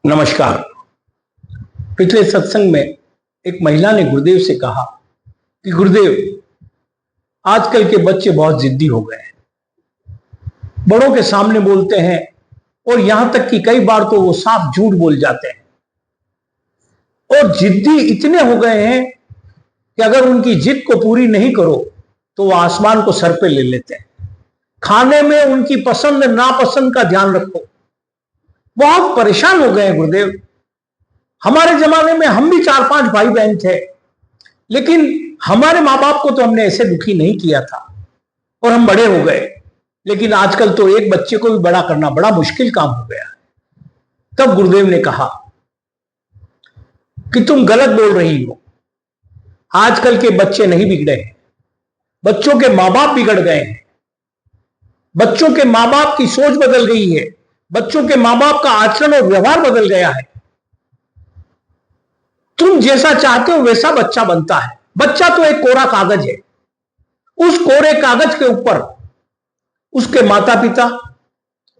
नमस्कार। पिछले सत्संग में एक महिला ने गुरुदेव से कहा कि गुरुदेव, आजकल के बच्चे बहुत जिद्दी हो गए हैं, बड़ों के सामने बोलते हैं और यहां तक कि कई बार तो वो साफ झूठ बोल जाते हैं और जिद्दी इतने हो गए हैं कि अगर उनकी जिद को पूरी नहीं करो तो वो आसमान को सर पे ले लेते हैं। खाने में उनकी पसंद नापसंद का ध्यान रखो। बहुत परेशान हो गए हैं गुरुदेव। हमारे जमाने में हम भी 4-5 भाई बहन थे, लेकिन हमारे माँ बाप को तो हमने ऐसे दुखी नहीं किया था और हम बड़े हो गए, लेकिन आजकल तो एक बच्चे को भी बड़ा करना बड़ा मुश्किल काम हो गया। तब गुरुदेव ने कहा कि तुम गलत बोल रही हो। आजकल के बच्चे नहीं बिगड़े हैं, बच्चों के माँ बाप बिगड़ गए हैं। बच्चों के माँ बाप की सोच बदल गई है, बच्चों के माँ बाप का आचरण और व्यवहार बदल गया है। तुम जैसा चाहते हो वैसा बच्चा बनता है। बच्चा तो एक कोरा कागज है। उस कोरे कागज के ऊपर उसके माता पिता,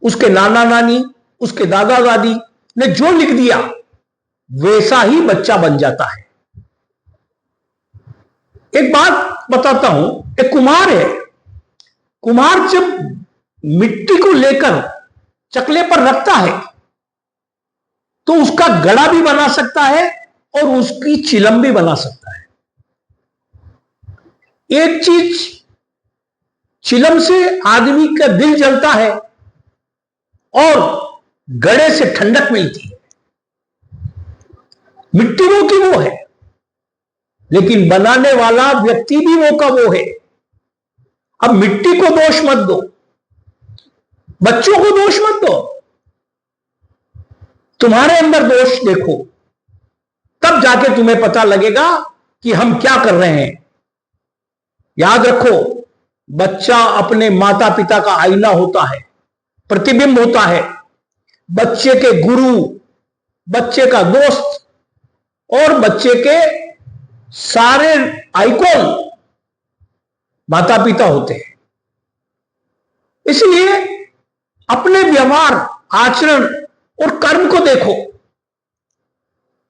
उसके नाना नानी, उसके दादा दादी ने जो लिख दिया वैसा ही बच्चा बन जाता है। एक बात बताता हूं, एक कुम्हार है। कुम्हार जब मिट्टी को लेकर चकले पर रखता है तो उसका घड़ा भी बना सकता है और उसकी चिलम भी बना सकता है। एक चीज, चिलम से आदमी का दिल जलता है और घड़े से ठंडक मिलती है। मिट्टी वो की वो है, लेकिन बनाने वाला व्यक्ति भी वो का वो है। अब मिट्टी को दोष मत दो, बच्चों को दोष मत दो, तुम्हारे अंदर दोष देखो, तब जाके तुम्हें पता लगेगा कि हम क्या कर रहे हैं। याद रखो, बच्चा अपने माता पिता का आईना होता है, प्रतिबिंब होता है। बच्चे के गुरु, बच्चे का दोस्त और बच्चे के सारे आइकॉन माता पिता होते हैं। इसलिए अपने व्यवहार, आचरण और कर्म को देखो,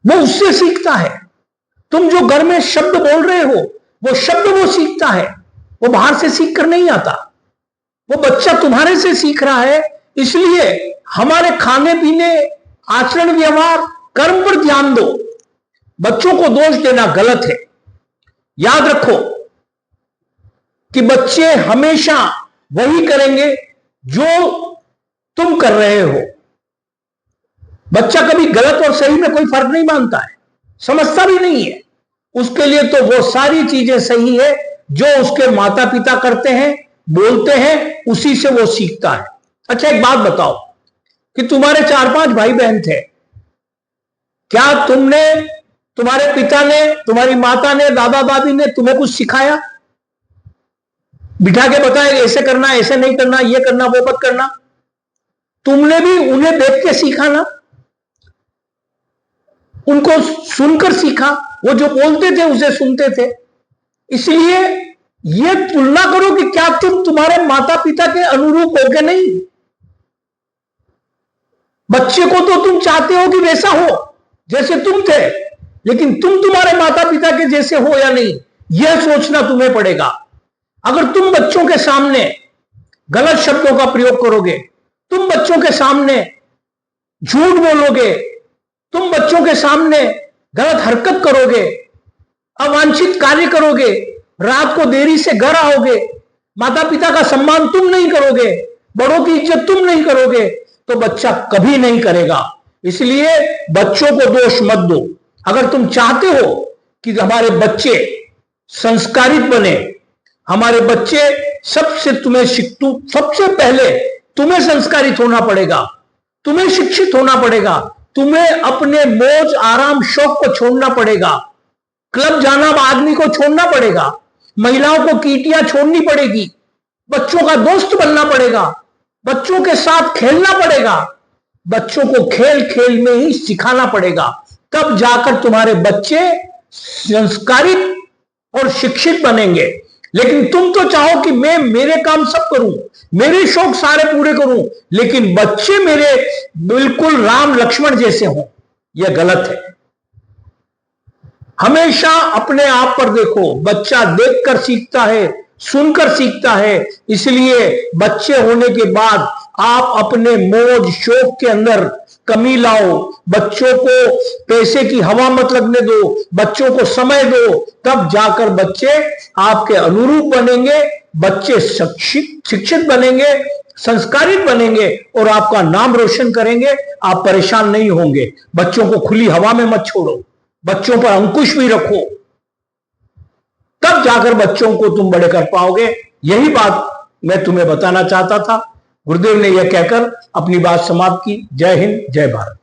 वो उससे सीखता है। तुम जो घर में शब्द बोल रहे हो वो शब्द वो सीखता है, वो बाहर से सीख कर नहीं आता। वो बच्चा तुम्हारे से सीख रहा है। इसलिए हमारे खाने पीने, आचरण, व्यवहार, कर्म पर ध्यान दो। बच्चों को दोष देना गलत है। याद रखो कि बच्चे हमेशा वही करेंगे जो तुम कर रहे हो। बच्चा कभी गलत और सही में कोई फर्क नहीं मानता है, समझता भी नहीं है। उसके लिए तो वो सारी चीजें सही है जो उसके माता पिता करते हैं, बोलते हैं, उसी से वो सीखता है। अच्छा, एक बात बताओ कि तुम्हारे 4-5 भाई बहन थे, क्या तुम्हारे पिता ने, तुम्हारी माता ने, दादा दादी ने तुम्हें कुछ सिखाया? बिठा के बताया ऐसे करना, ऐसे नहीं करना, ये करना, वो मत करना? तुमने भी उन्हें देख के सीखा ना, उनको सुनकर सीखा। वो जो बोलते थे उसे सुनते थे। इसलिए ये तुलना करो कि क्या तुम तुम्हारे माता पिता के अनुरूप हो के नहीं। बच्चे को तो तुम चाहते हो कि वैसा हो जैसे तुम थे, लेकिन तुम तुम्हारे माता पिता के जैसे हो या नहीं, यह सोचना तुम्हें पड़ेगा। अगर तुम बच्चों के सामने गलत शब्दों का प्रयोग करोगे, तुम बच्चों के सामने झूठ बोलोगे, तुम बच्चों के सामने गलत हरकत करोगे, अवांछित कार्य करोगे, रात को देरी से घर आओगे, माता पिता का सम्मान तुम नहीं करोगे, बड़ों की इज्जत तुम नहीं करोगे, तो बच्चा कभी नहीं करेगा। इसलिए बच्चों को दोष मत दो। अगर तुम चाहते हो कि हमारे बच्चे संस्कारित बने, हमारे बच्चे सबसे पहले तुम्हें संस्कारित होना पड़ेगा, तुम्हें शिक्षित होना पड़ेगा, तुम्हें अपने मौज आराम शौक को छोड़ना पड़ेगा, क्लब जाना आदमी को छोड़ना पड़ेगा, महिलाओं को कीटियां छोड़नी पड़ेगी, बच्चों का दोस्त बनना पड़ेगा, बच्चों के साथ खेलना पड़ेगा, बच्चों को खेल खेल में ही सिखाना पड़ेगा। तब जाकर तुम्हारे बच्चे संस्कारित और शिक्षित बनेंगे। लेकिन तुम तो चाहो कि मैं मेरे काम सब करूं, मेरे शौक सारे पूरे करूं, लेकिन बच्चे मेरे बिल्कुल राम लक्ष्मण जैसे हों। यह गलत है। हमेशा अपने आप पर देखो। बच्चा देखकर सीखता है, सुनकर सीखता है। इसलिए बच्चे होने के बाद आप अपने मौज शौक के अंदर कमी लाओ। बच्चों को पैसे की हवा मत लगने दो, बच्चों को समय दो, तब जाकर बच्चे आपके अनुरूप बनेंगे, बच्चे शिक्षित बनेंगे, संस्कारित बनेंगे और आपका नाम रोशन करेंगे। आप परेशान नहीं होंगे। बच्चों को खुली हवा में मत छोड़ो, बच्चों पर अंकुश भी रखो, तब जाकर बच्चों को तुम बड़े कर पाओगे। यही बात मैं तुम्हें बताना चाहता था। गुरुदेव ने यह कहकर अपनी बात समाप्त की। जय हिंद, जय भारत।